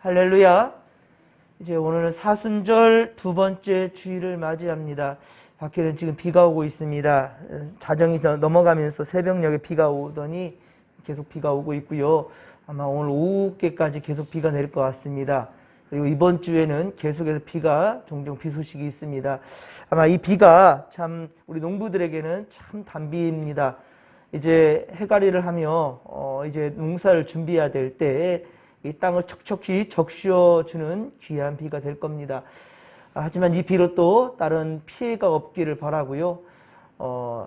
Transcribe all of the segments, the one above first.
할렐루야. 이제 오늘은 사순절 두 번째 주일을 맞이합니다. 밖에는 지금 비가 오고 있습니다. 자정이 넘어가면서 새벽녘에 비가 오더니 계속 비가 오고 있고요. 아마 오늘 오후께까지 계속 비가 내릴 것 같습니다. 그리고 이번 주에는 계속해서 비가 종종 비 소식이 있습니다. 아마 이 비가 참 우리 농부들에게는 참 단비입니다. 이제 해가리를 하며 이제 농사를 준비해야 될 때 이 땅을 척척히 적셔주는 귀한 비가 될 겁니다. 하지만 이 비로 또 다른 피해가 없기를 바라고요.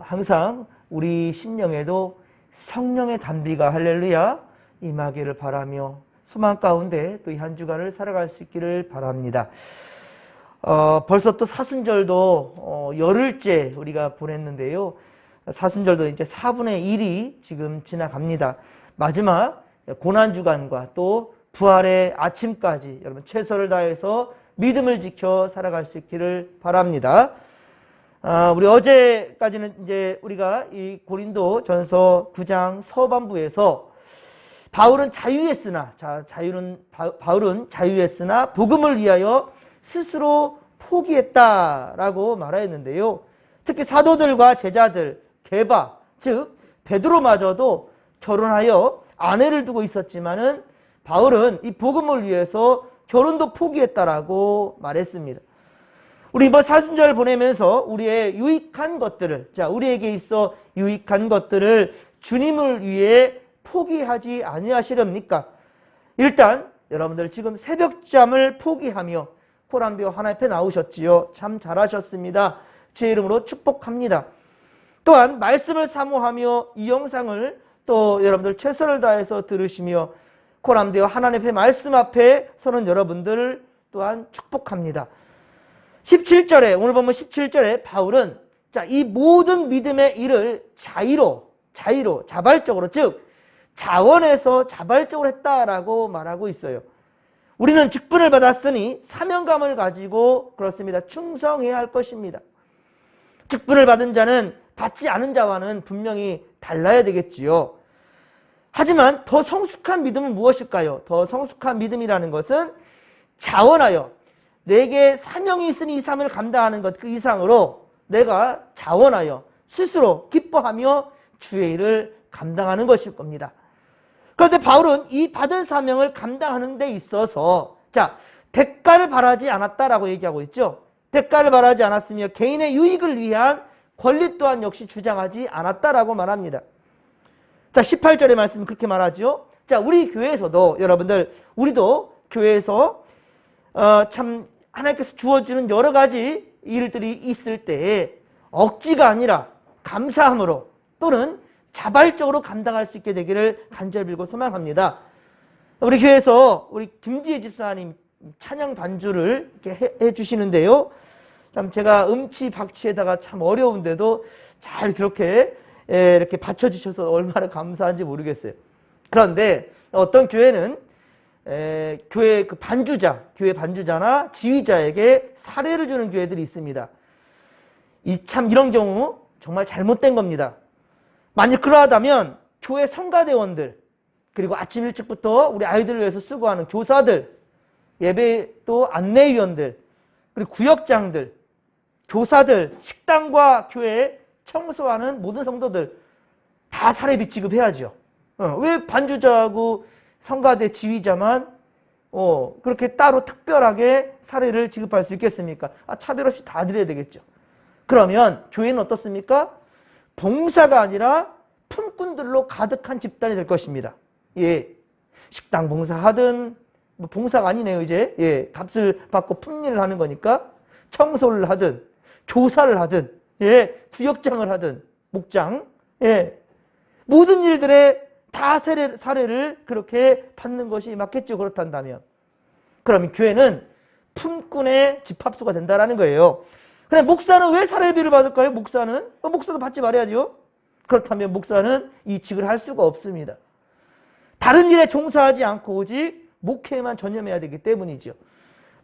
항상 우리 심령에도 성령의 단비가 할렐루야 임하기를 바라며 소망 가운데 또 이 한 주간을 살아갈 수 있기를 바랍니다. 벌써 또 사순절도 열흘째 우리가 보냈는데요. 사순절도 이제 4분의 1이 지금 지나갑니다. 마지막 고난주간과 또 부활의 아침까지 여러분 최선을 다해서 믿음을 지켜 살아갈 수 있기를 바랍니다. 우리 어제까지는 이제 우리가 이 고린도 전서 9장 서반부에서 바울은 자유했으나 복음을 위하여 스스로 포기했다라고 말하였는데요. 특히 사도들과 제자들, 게바, 즉 베드로마저도 결혼하여 아내를 두고 있었지만은 바울은 이 복음을 위해서 결혼도 포기했다라고 말했습니다. 우리 이번 사순절 보내면서 우리의 유익한 것들을, 우리에게 있어 유익한 것들을 주님을 위해 포기하지 아니하시렵니까? 일단 여러분들 지금 새벽잠을 포기하며 코람비오 하나님 앞에 나오셨지요. 참 잘하셨습니다. 제 이름으로 축복합니다. 또한 말씀을 사모하며 이 영상을 또 여러분들 최선을 다해서 들으시며 코람비오 하나님 앞에 말씀 앞에 서는 여러분들을 또한 축복합니다. 17절에 오늘 보면 17절에 바울은 이 모든 믿음의 일을 자발적으로 즉 자원에서 자발적으로 했다라고 말하고 있어요. 우리는 직분을 받았으니 사명감을 가지고 그렇습니다. 충성해야 할 것입니다. 직분을 받은 자는 받지 않은 자와는 분명히 달라야 되겠지요. 하지만 더 성숙한 믿음은 무엇일까요? 더 성숙한 믿음이라는 것은 자원하여 내게 사명이 있으니 이 삶을 감당하는 것 그 이상으로 내가 자원하여 스스로 기뻐하며 주의 일을 감당하는 것일 겁니다. 그런데 바울은 이 받은 사명을 감당하는 데 있어서 대가를 바라지 않았다라고 얘기하고 있죠. 대가를 바라지 않았으며 개인의 유익을 위한 권리 또한 역시 주장하지 않았다라고 말합니다. 18절의 말씀은 그렇게 말하죠. 우리 교회에서도 여러분들 우리도 교회에서 참 하나님께서 주어주는 여러 가지 일들이 있을 때에 억지가 아니라 감사함으로 또는 자발적으로 감당할 수 있게 되기를 간절히 빌고 소망합니다. 우리 교회에서 우리 김지혜 집사님 찬양 반주를 이렇게 해 주시는데요. 참 제가 음치 박치에다가 참 어려운데도 잘 그렇게 이렇게 받쳐주셔서 얼마나 감사한지 모르겠어요. 그런데 어떤 교회는 교회 그 교회 반주자나 지휘자에게 사례를 주는 교회들이 있습니다. 참 이런 경우 정말 잘못된 겁니다. 만약 그러하다면 교회 성가대원들 그리고 아침 일찍부터 우리 아이들을 위해서 수고하는 교사들, 예배 또 안내위원들, 그리고 구역장들, 교사들, 식당과 교회 청소하는 모든 성도들 다 사례비 지급해야죠. 왜 반주자하고 성가대 지휘자만 그렇게 따로 특별하게 사례를 지급할 수 있겠습니까? 차별 없이 다 드려야 되겠죠. 그러면 교회는 어떻습니까? 봉사가 아니라 품꾼들로 가득한 집단이 될 것입니다. 식당 봉사하든 봉사가 아니네요. 이제 값을 받고 품일을 하는 거니까 청소를 하든 교사를 하든 구역장을 하든 목장 모든 일들에 다 사례를 그렇게 받는 것이 맞겠죠. 그렇단다면 그러면 교회는 품꾼의 집합소가 된다는 거예요. 그럼 목사는 왜 사례비를 받을까요? 목사도 받지 말아야죠. 그렇다면 목사는 이 직을 할 수가 없습니다. 다른 일에 종사하지 않고 오직 목회에만 전념해야 되기 때문이죠.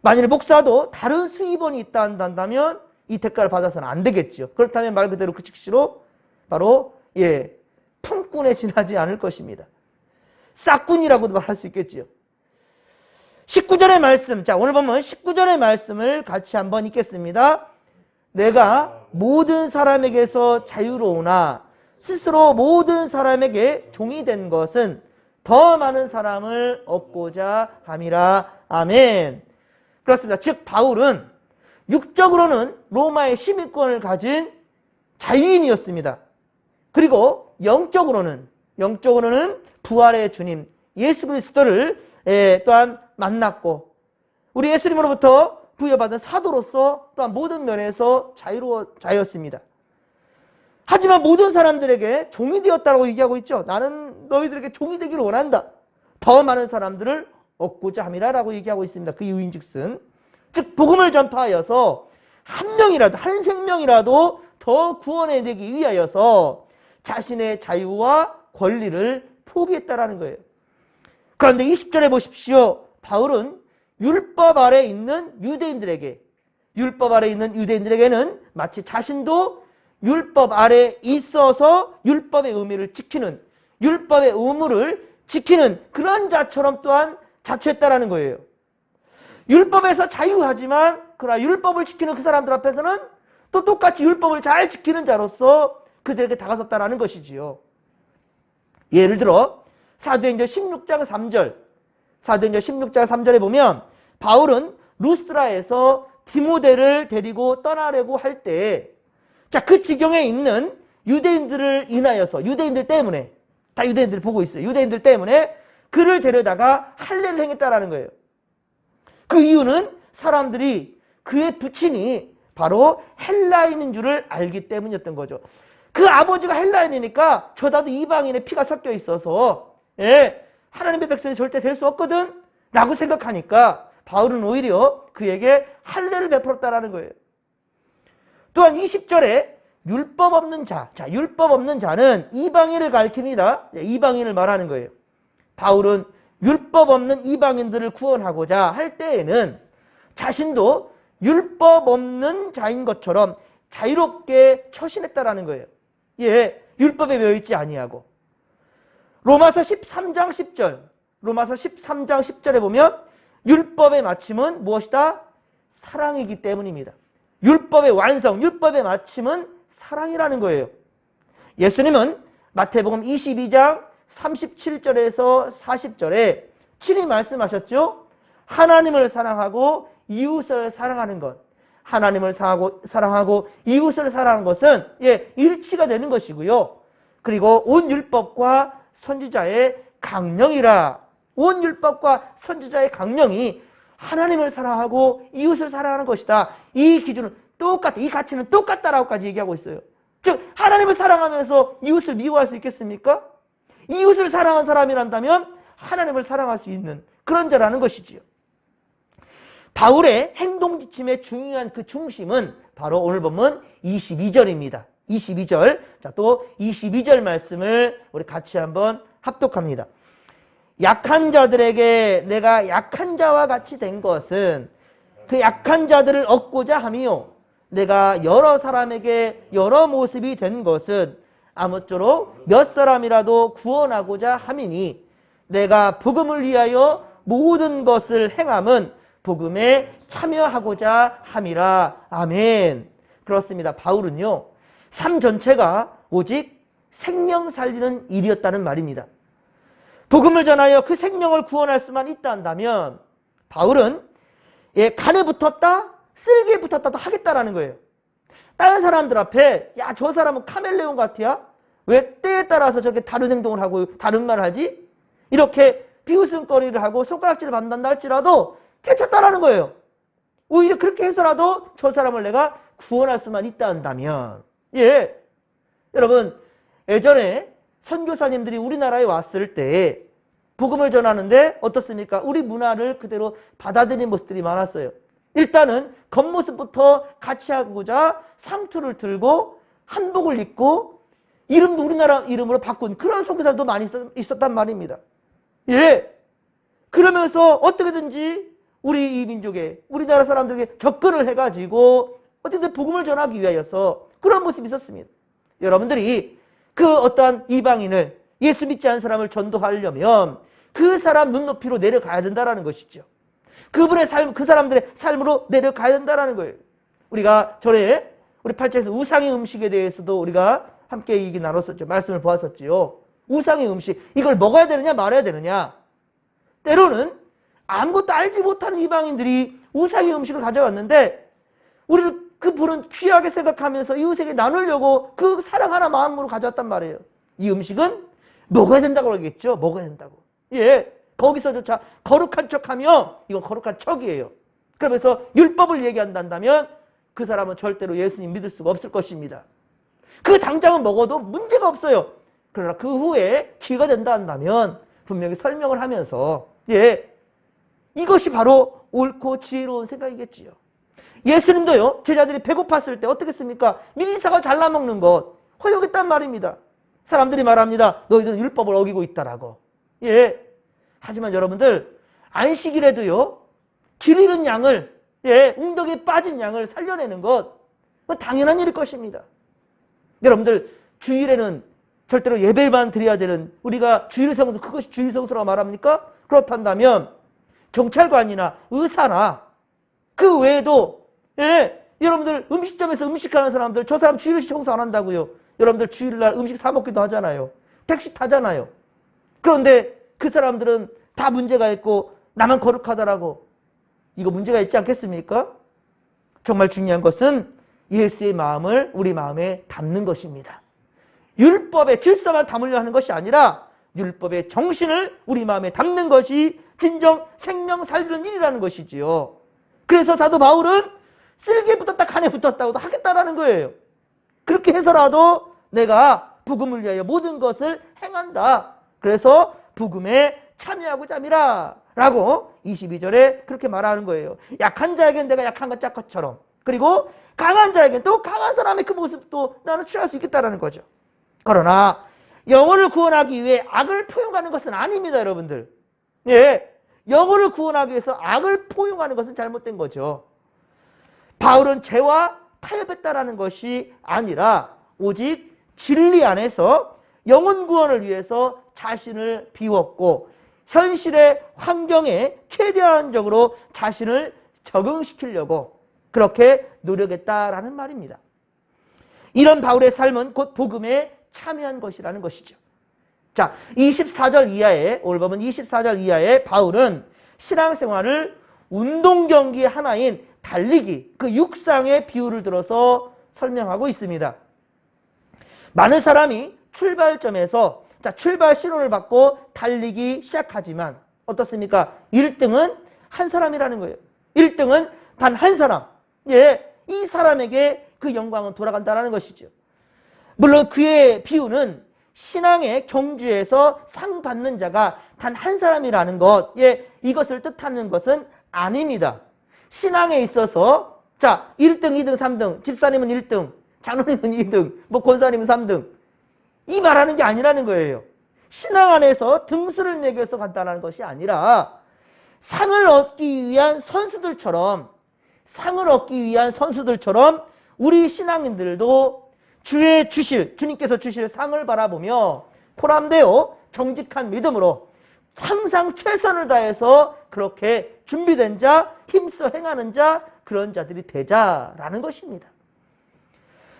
만일 목사도 다른 수입원이 있다 한다면 이 대가를 받아서는 안 되겠죠. 그렇다면 말 그대로 그 즉시로 바로 품꾼에 지나지 않을 것입니다. 싹꾼이라고도 말할 수 있겠지요. 19절의 말씀, 자 오늘 보면 19절의 말씀을 같이 한번 읽겠습니다. 내가 모든 사람에게서 자유로우나 스스로 모든 사람에게 종이 된 것은 더 많은 사람을 얻고자 함이라. 아멘. 그렇습니다. 즉 바울은 육적으로는 로마의 시민권을 가진 자유인이었습니다. 그리고 영적으로는 부활의 주님 예수 그리스도를 또한 만났고 우리 예수님으로부터 부여받은 사도로서 또한 모든 면에서 자유였습니다. 하지만 모든 사람들에게 종이 되었다고 얘기하고 있죠. 나는 너희들에게 종이 되기를 원한다. 더 많은 사람들을 얻고자 함이라 라고 얘기하고 있습니다. 그 이유인즉슨 즉 복음을 전파하여서 한 생명이라도 더 구원해내기 위하여서 자신의 자유와 권리를 포기했다라는 거예요. 그런데 20절에 보십시오. 바울은 율법 아래 있는 유대인들에게는 마치 자신도 율법 아래 있어서 율법의 의무를 지키는 그런 자처럼 또한 자처했다라는 거예요. 율법에서 자유하지만 그러나 율법을 지키는 그 사람들 앞에서는 또 똑같이 율법을 잘 지키는 자로서 그들에게 다가섰다라는 것이지요. 예를 들어 사도행전 16장 3절에 보면 바울은 루스드라에서 디모데를 데리고 떠나려고 할 때 그 지경에 있는 유대인들을 인하여서 유대인들 때문에 다 유대인들이 보고 있어요. 유대인들 때문에 그를 데려다가 할례를 행했다라는 거예요. 그 이유는 사람들이 그의 부친이 바로 헬라인인 줄을 알기 때문이었던 거죠. 그 아버지가 헬라인이니까 저다도 이방인의 피가 섞여 있어서 하나님의 백성이 절대 될 수 없거든 라고 생각하니까 바울은 오히려 그에게 할례를 베풀었다라는 거예요. 또한 20절에 율법 없는 자는 이방인을 가리킵니다. 이방인을 말하는 거예요. 바울은 율법 없는 이방인들을 구원하고자 할 때에는 자신도 율법 없는 자인 것처럼 자유롭게 처신했다라는 거예요. 율법에 매여있지 아니하고. 로마서 13장 10절에 보면 율법의 마침은 무엇이다? 사랑이기 때문입니다. 율법의 완성, 율법의 마침은 사랑이라는 거예요. 예수님은 마태복음 22장 37절에서 40절에 친히 말씀하셨죠. 하나님을 사랑하고 이웃을 사랑하는 것. 하나님을 사랑하고 이웃을 사랑하는 것은 일치가 되는 것이고요. 그리고 온 율법과 선지자의 강령이라. 온 율법과 선지자의 강령이 하나님을 사랑하고 이웃을 사랑하는 것이다. 이 기준은 똑같다. 이 가치는 똑같다라고까지 얘기하고 있어요. 즉 하나님을 사랑하면서 이웃을 미워할 수 있겠습니까? 이웃을 사랑한 사람이란다면 하나님을 사랑할 수 있는 그런 자라는 것이지요. 바울의 행동 지침의 중요한 그 중심은 바로 오늘 보면 22절입니다. 22절. 자, 또 22절 말씀을 우리 같이 한번 합독합니다. 약한 자들에게 내가 약한 자와 같이 된 것은 그 약한 자들을 얻고자 함이요. 내가 여러 사람에게 여러 모습이 된 것은 아무쪼록 몇 사람이라도 구원하고자 함이니 내가 복음을 위하여 모든 것을 행함은 복음에 참여하고자 함이라. 아멘. 그렇습니다. 바울은요, 삶 전체가 오직 생명 살리는 일이었다는 말입니다. 복음을 전하여 그 생명을 구원할 수만 있다 한다면 바울은 간에 붙었다, 쓸개에 붙었다도 하겠다라는 거예요. 다른 사람들 앞에 야, 저 사람은 카멜레온 같아야? 왜 때에 따라서 저렇게 다른 행동을 하고 다른 말을 하지? 이렇게 비웃음거리를 하고 손가락질을 받는다 할지라도 괜찮다라는 거예요. 오히려 그렇게 해서라도 저 사람을 내가 구원할 수만 있다 한다면. 여러분, 예전에 선교사님들이 우리나라에 왔을 때 복음을 전하는데 어떻습니까? 우리 문화를 그대로 받아들이는 모습들이 많았어요. 일단은 겉모습부터 같이 하고자 상투를 들고 한복을 입고 이름도 우리나라 이름으로 바꾼 그런 선교사들도 많이 있었단 말입니다. 그러면서 어떻게든지 우리 이 민족에, 우리나라 사람들에게 접근을 해가지고 어쨌든 복음을 전하기 위하여서 그런 모습이 있었습니다. 여러분들이 그 어떠한 이방인을, 예수 믿지 않은 사람을 전도하려면 그 사람 눈높이로 내려가야 된다는 것이죠. 그분의 삶, 그 사람들의 삶으로 내려가야 된다는 거예요. 우리가 전에 우리 8장에서 우상의 음식에 대해서도 우리가 함께 얘기 나눴었죠. 말씀을 보았었지요. 우상의 음식, 이걸 먹어야 되느냐 말아야 되느냐. 때로는 아무것도 알지 못하는 이방인들이 우상의 음식을 가져왔는데 우리를 그분은 귀하게 생각하면서 이웃에게 나누려고 그 사랑 하나 마음으로 가져왔단 말이에요. 이 음식은 먹어야 된다고 그러겠죠. 먹어야 된다고. 예, 거기서조차 거룩한 척하며 이건 거룩한 척이에요. 그러면서 율법을 얘기한다면 그 사람은 절대로 예수님 믿을 수가 없을 것입니다. 그 당장은 먹어도 문제가 없어요. 그러나 그 후에 기회가 된다 한다면 분명히 설명을 하면서 예, 이것이 바로 옳고 지혜로운 생각이겠지요. 예수님도요, 제자들이 배고팠을 때 어떻게 했습니까? 미리사가 잘라먹는 것 허용했단 말입니다. 사람들이 말합니다. 너희들은 율법을 어기고 있다라고. 예. 하지만 여러분들, 안식일에도요, 길 잃은 양을, 예, 웅덩이에 빠진 양을 살려내는 것, 그건 당연한 일일 것입니다. 여러분들, 주일에는 절대로 예배만 드려야 되는, 우리가 주일성수, 그것이 주일성수라고 말합니까? 그렇단다면, 경찰관이나 의사나 그 외에도, 예, 여러분들 음식점에서 음식하는 사람들, 저 사람 주일 청소 안 한다고요. 여러분들 주일날 음식 사 먹기도 하잖아요. 택시 타잖아요. 그런데 그 사람들은 다 문제가 있고 나만 거룩하다라고. 이거 문제가 있지 않겠습니까? 정말 중요한 것은 예수의 마음을 우리 마음에 담는 것입니다. 율법의 질서만 담으려 하는 것이 아니라 율법의 정신을 우리 마음에 담는 것이 진정 생명 살리는 일이라는 것이지요. 그래서 사도 바울은 쓸개에 붙었다 간에 붙었다고도 하겠다라는 거예요. 그렇게 해서라도 내가 복음을 위하여 모든 것을 행한다. 그래서 복음에 참여하고자 함이라 라고 22절에 그렇게 말하는 거예요. 약한 자에겐 내가 약한 것 것처럼, 그리고 강한 자에겐 또 강한 사람의 그 모습도 나는 취할 수 있겠다라는 거죠. 그러나 영혼을 구원하기 위해 악을 포용하는 것은 아닙니다, 여러분들. 예, 영혼을 구원하기 위해서 악을 포용하는 것은 잘못된 거죠. 바울은 죄와 타협했다라는 것이 아니라 오직 진리 안에서 영혼 구원을 위해서 자신을 비웠고 현실의 환경에 최대한적으로 자신을 적응시키려고 그렇게 노력했다라는 말입니다. 이런 바울의 삶은 곧 복음에 참여한 것이라는 것이죠. 자, 24절 이하에, 오늘 보면 24절 이하에 바울은 신앙생활을 운동 경기의 하나인 달리기, 그 육상의 비유를 들어서 설명하고 있습니다. 많은 사람이 출발점에서 출발 신호를 받고 달리기 시작하지만 어떻습니까? 1등은 한 사람이라는 거예요. 1등은 단 한 사람. 예, 이 사람에게 그 영광은 돌아간다는 것이죠. 물론 그의 비유는 신앙의 경주에서 상 받는 자가 단 한 사람이라는 것, 예, 이것을 뜻하는 것은 아닙니다. 신앙에 있어서 1등, 2등, 3등, 집사님은 1등, 장로님은 2등, 뭐 권사님은 3등, 이 말하는 게 아니라는 거예요. 신앙 안에서 등수를 매겨서 간다는 것이 아니라 상을 얻기 위한 선수들처럼 우리 신앙인들도 주님께서 주실 상을 바라보며 보람되어 정직한 믿음으로 항상 최선을 다해서 그렇게 준비된 자, 힘써 행하는 자, 그런 자들이 되자라는 것입니다.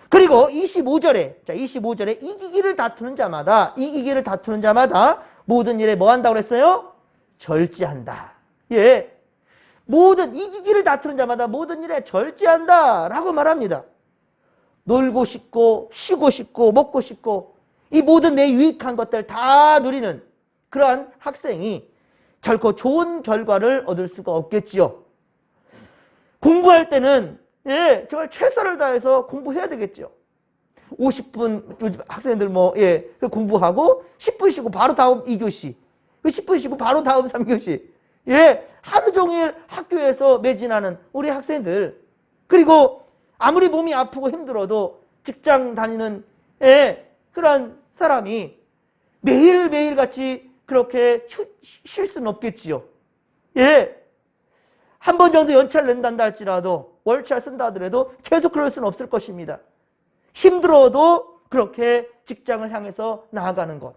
그리고 25절에 이기기를 다투는 자마다 모든 일에 뭐 한다고 그랬어요? 절제한다. 예. 이기기를 다투는 자마다 모든 일에 절제한다 라고 말합니다. 놀고 싶고 쉬고 싶고 먹고 싶고 이 모든 내 유익한 것들 다 누리는 그러한 학생이 결코 좋은 결과를 얻을 수가 없겠지요. 공부할 때는 정말 최선을 다해서 공부해야 되겠죠. 50분 요즘 학생들 공부하고 10분 쉬고 바로 다음 2교시, 10분 쉬고 바로 다음 3교시. 하루 종일 학교에서 매진하는 우리 학생들, 그리고 아무리 몸이 아프고 힘들어도 직장 다니는 그런 사람이 매일매일 같이 그렇게 쉴 수는 없겠지요. 한 번 정도 연차를 낸단다 할지라도, 월차를 쓴다 하더라도 계속 그럴 수는 없을 것입니다. 힘들어도 그렇게 직장을 향해서 나아가는 것.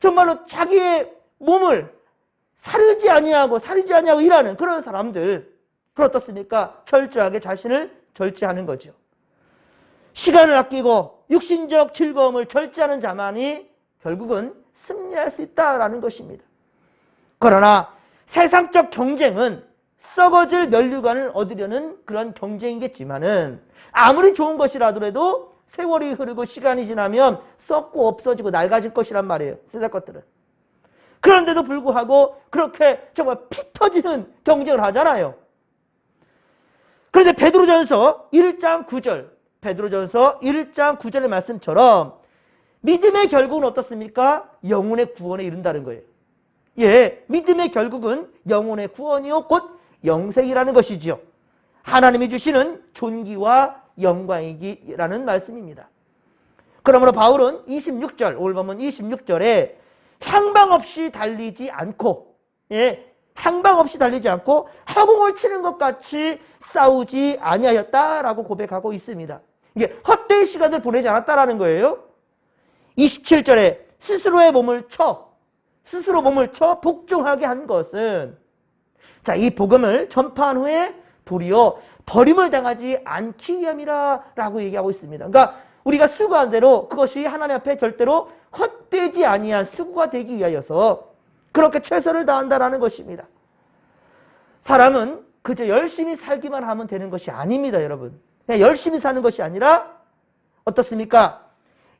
정말로 자기의 몸을 사리지 아니하고 일하는 그런 사람들, 어떻습니까? 철저하게 자신을 절제하는 거죠. 시간을 아끼고 육신적 즐거움을 절제하는 자만이 결국은 승리할 수 있다라는 것입니다. 그러나 세상적 경쟁은 썩어질 면류관을 얻으려는 그런 경쟁이겠지만은 아무리 좋은 것이라도 세월이 흐르고 시간이 지나면 썩고 없어지고 낡아질 것이란 말이에요. 세상 것들은. 그런데도 불구하고 그렇게 정말 피 터지는 경쟁을 하잖아요. 그런데 베드로전서 1장 9절, 베드로전서 1장 9절의 말씀처럼 믿음의 결국은 어떻습니까? 영혼의 구원에 이른다는 거예요. 예, 믿음의 결국은 영혼의 구원이요 곧 영생이라는 것이지요. 하나님이 주시는 존귀와 영광이라는 말씀입니다. 그러므로 바울은 26절, 오늘 보면 26절에 향방 없이 달리지 않고, 향방 없이 달리지 않고 허공을 치는 것 같이 싸우지 아니하였다라고 고백하고 있습니다. 이게 헛되이 시간을 보내지 않았다라는 거예요. 27절에 스스로 몸을 쳐 복종하게 한 것은, 자, 이 복음을 전파한 후에 도리어 버림을 당하지 않기 위함이라고 얘기하고 있습니다. 그러니까 우리가 수고한 대로 그것이 하나님 앞에 절대로 헛되지 아니한 수고가 되기 위하여서 그렇게 최선을 다한다라는 것입니다. 사람은 그저 열심히 살기만 하면 되는 것이 아닙니다, 여러분. 그냥 열심히 사는 것이 아니라 어떻습니까?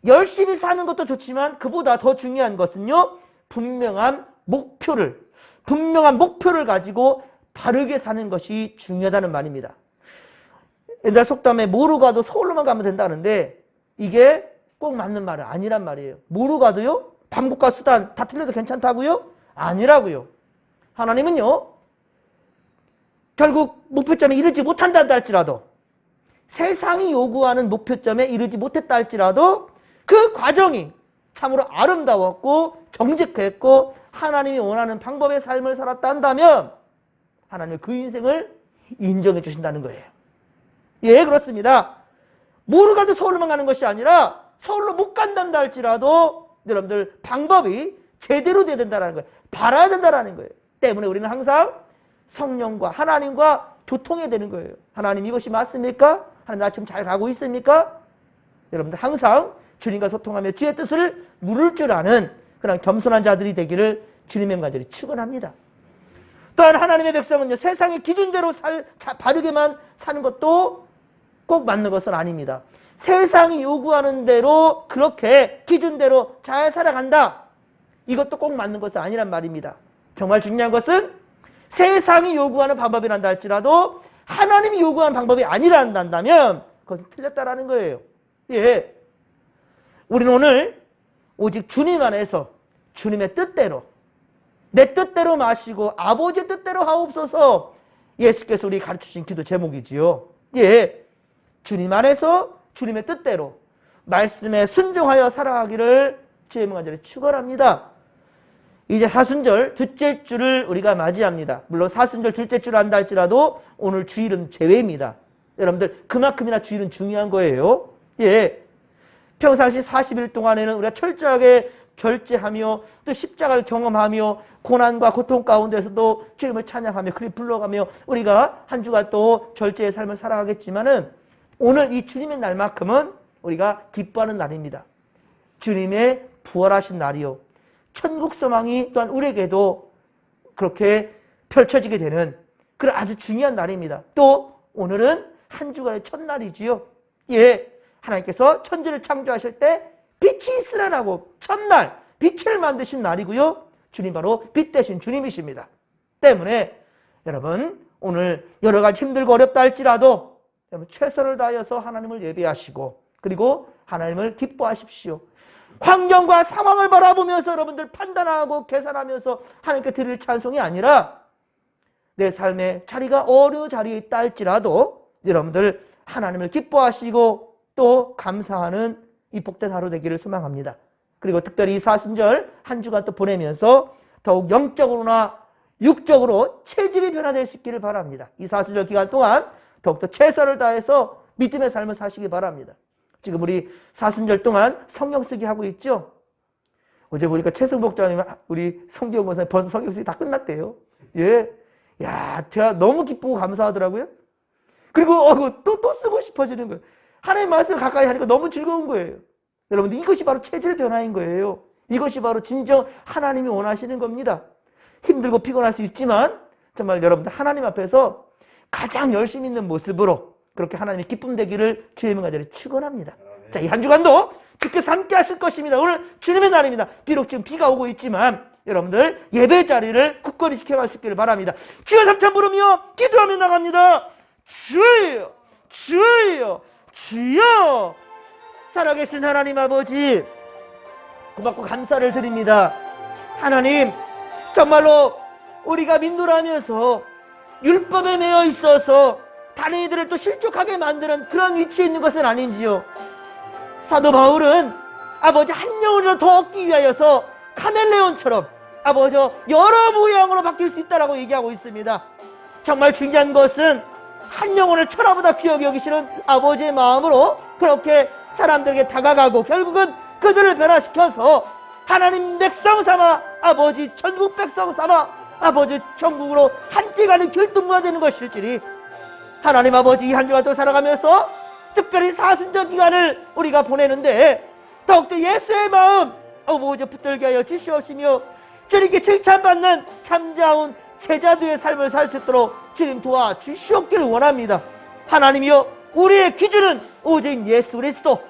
열심히 사는 것도 좋지만 그보다 더 중요한 것은요, 분명한 목표를 가지고 바르게 사는 것이 중요하다는 말입니다. 옛날 속담에 모르고 가도 서울로만 가면 된다는데 이게 꼭 맞는 말은 아니란 말이에요. 모르고 가도요, 방법과 수단 다 틀려도 괜찮다고요? 아니라고요. 하나님은요, 결국 목표점에 이르지 못한다 할지라도, 세상이 요구하는 목표점에 이르지 못했다 할지라도 그 과정이 참으로 아름다웠고 정직했고 하나님이 원하는 방법의 삶을 살았다 한다면 하나님은 그 인생을 인정해 주신다는 거예요. 예, 그렇습니다. 모르고 가도 서울로만 가는 것이 아니라 서울로 못 간단다 할지라도 여러분들 방법이 제대로 돼야 된다는 거예요. 바라야 된다는 거예요. 때문에 우리는 항상 성령과 하나님과 교통해야 되는 거예요. 하나님, 이것이 맞습니까? 하나님, 나 지금 잘 가고 있습니까? 여러분들 항상 주님과 소통하며 주의 뜻을 물을 줄 아는 그런 겸손한 자들이 되기를 주님의 간절히 축원합니다. 또한 하나님의 백성은요, 세상의 기준대로 바르게만 사는 것도 꼭 맞는 것은 아닙니다. 세상이 요구하는 대로 그렇게 기준대로 잘 살아간다, 이것도 꼭 맞는 것은 아니란 말입니다. 정말 중요한 것은 세상이 요구하는 방법이란다 할지라도 하나님이 요구하는 방법이 아니란다면 그것은 틀렸다라는 거예요. 예, 우리는 오늘 오직 주님 안에서 주님의 뜻대로, 내 뜻대로 마시고 아버지의 뜻대로 하옵소서, 예수께서 우리 가르쳐주신 기도 제목이지요. 예, 주님 안에서 주님의 뜻대로 말씀에 순종하여 살아가기를 주의 간절히 축원합니다. 이제 사순절 둘째 주를 우리가 맞이합니다. 물론 사순절 둘째 주를 한다 할지라도 오늘 주일은 제외입니다. 여러분들 그만큼이나 주일은 중요한 거예요. 예, 평상시 40일 동안에는 우리가 철저하게 절제하며 또 십자가를 경험하며 고난과 고통 가운데서도 주님을 찬양하며 그리 불러가며 우리가 한 주간 또 절제의 삶을 살아가겠지만은 오늘 이 주님의 날만큼은 우리가 기뻐하는 날입니다. 주님의 부활하신 날이요, 천국 소망이 또한 우리에게도 그렇게 펼쳐지게 되는 그런 아주 중요한 날입니다. 또 오늘은 한 주간의 첫날이지요. 예, 하나님께서 천지를 창조하실 때 빛이 있으라라고 첫날 빛을 만드신 날이고요, 주님 바로 빛 대신 주님이십니다. 때문에 여러분 오늘 여러 가지 힘들고 어렵다 할지라도 여러분 최선을 다하여서 하나님을 예배하시고 그리고 하나님을 기뻐하십시오. 환경과 상황을 바라보면서 여러분들 판단하고 계산하면서 하나님께 드릴 찬송이 아니라 내 삶의 자리가 어느 자리에 있다 할지라도 여러분들 하나님을 기뻐하시고 또 감사하는 이 복된 하루 되기를 소망합니다. 그리고 특별히 이 사순절 한 주간 또 보내면서 더욱 영적으로나 육적으로 체질이 변화될 수 있기를 바랍니다. 이 사순절 기간 동안 더욱더 최선을 다해서 믿음의 삶을 사시기 바랍니다. 지금 우리 사순절 동안 성경 쓰기 하고 있죠. 어제 보니까 최승복 장님, 우리 성경 권사님 벌써 성경수이 다 끝났대요. 예. 야, 제가 너무 기쁘고 감사하더라고요. 그리고 또 쓰고 싶어지는 거예요. 하나님의 말씀을 가까이 하니까 너무 즐거운 거예요. 여러분들, 이것이 바로 체질 변화인 거예요. 이것이 바로 진정 하나님이 원하시는 겁니다. 힘들고 피곤할 수 있지만 정말 여러분들 하나님 앞에서 가장 열심 있는 모습으로 그렇게 하나님의 기쁨 되기를 주의 이름과 자리에 축원합니다. 자, 이 한 주간도 주께서 함께 하실 것입니다. 오늘 주님의 날입니다. 비록 지금 비가 오고 있지만 여러분들 예배 자리를 굳건히 지켜갈 수 있기를 바랍니다. 주여 삼천 부르며 기도하며 나갑니다. 주여, 주여, 주여. 살아계신 하나님 아버지, 고맙고 감사를 드립니다. 하나님, 정말로 우리가 민노라면서 율법에 매여 있어서 다른 이들을 또 실족하게 만드는 그런 위치에 있는 것은 아닌지요. 사도 바울은 아버지 한 영혼이라도 더 얻기 위하여서 카멜레온처럼 아버지 여러 모양으로 바뀔 수 있다라고 얘기하고 있습니다. 정말 중요한 것은 한 영혼을 천하보다 귀하게 여기시는 아버지의 마음으로 그렇게 사람들에게 다가가고 결국은 그들을 변화시켜서 하나님 백성 삼아 아버지 전국 백성 삼아 아버지 천국으로 함께 가는 결동무가 되는 것일지니 하나님 아버지 이 한 주간 또 살아가면서 특별히 사순절 기간을 우리가 보내는데 더욱더 예수의 마음 아버지 붙들게 하여 주시옵시며 주님께 칭찬받는 참자운 제자들의 삶을 살 수 있도록 주님 도와주시옵기를 원합니다. 하나님이여, 우리의 기준은 오직 예수 그리스도,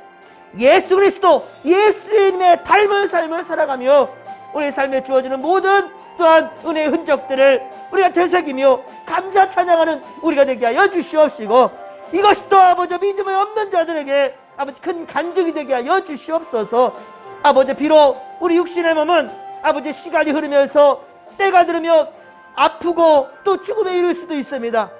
예수님의 닮은 삶을 살아가며 우리 삶에 주어지는 모든 또한 은혜의 흔적들을 우리가 되새기며 감사 찬양하는 우리가 되게 하여 주시옵시고 이것이 또 아버지 믿음이 없는 자들에게 아버지 큰 간증이 되게 하여 주시옵소서. 아버지 비록 우리 육신의 몸은 아버지 시간이 흐르면서 때가 들으며 아프고 또 죽음에 이를 수도 있습니다.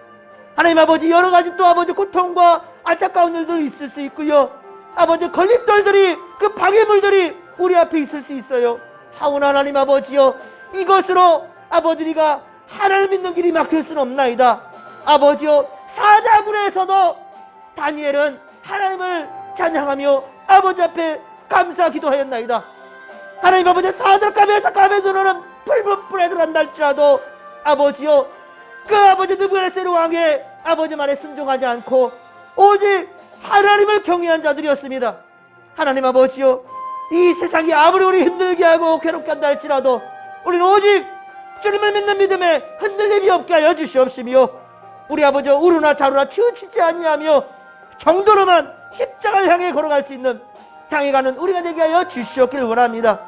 하나님 아버지 여러 가지 또 아버지 고통과 안타까운 일도 있을 수 있고요. 아버지 걸림돌들이 그 방해물들이 우리 앞에 있을 수 있어요. 하오나 하나님 아버지여, 이것으로 아버지가 하나님을 믿는 길이 막힐 수는 없나이다. 아버지여, 사자굴에서도 다니엘은 하나님을 찬양하며 아버지 앞에 감사 기도하였나이다. 하나님 아버지, 사드락감에서 가베드로는 불에 들어간다 할지라도 아버지여, 그 아버지 느부갓네살 왕의 아버지 말에 순종하지 않고 오직 하나님을 경외한 자들이었습니다. 하나님 아버지여, 이 세상이 아무리 우리 힘들게 하고 괴롭게 한다 할지라도 우리는 오직 주님을 믿는 믿음에 흔들림이 없게 하여 주시옵시며 우리 아버지 우루나 자루나 치우치지 않냐며 정도로만 십자가를 향해 걸어갈 수 있는 향해 가는 우리가 되게 하여 주시옵기를 원합니다.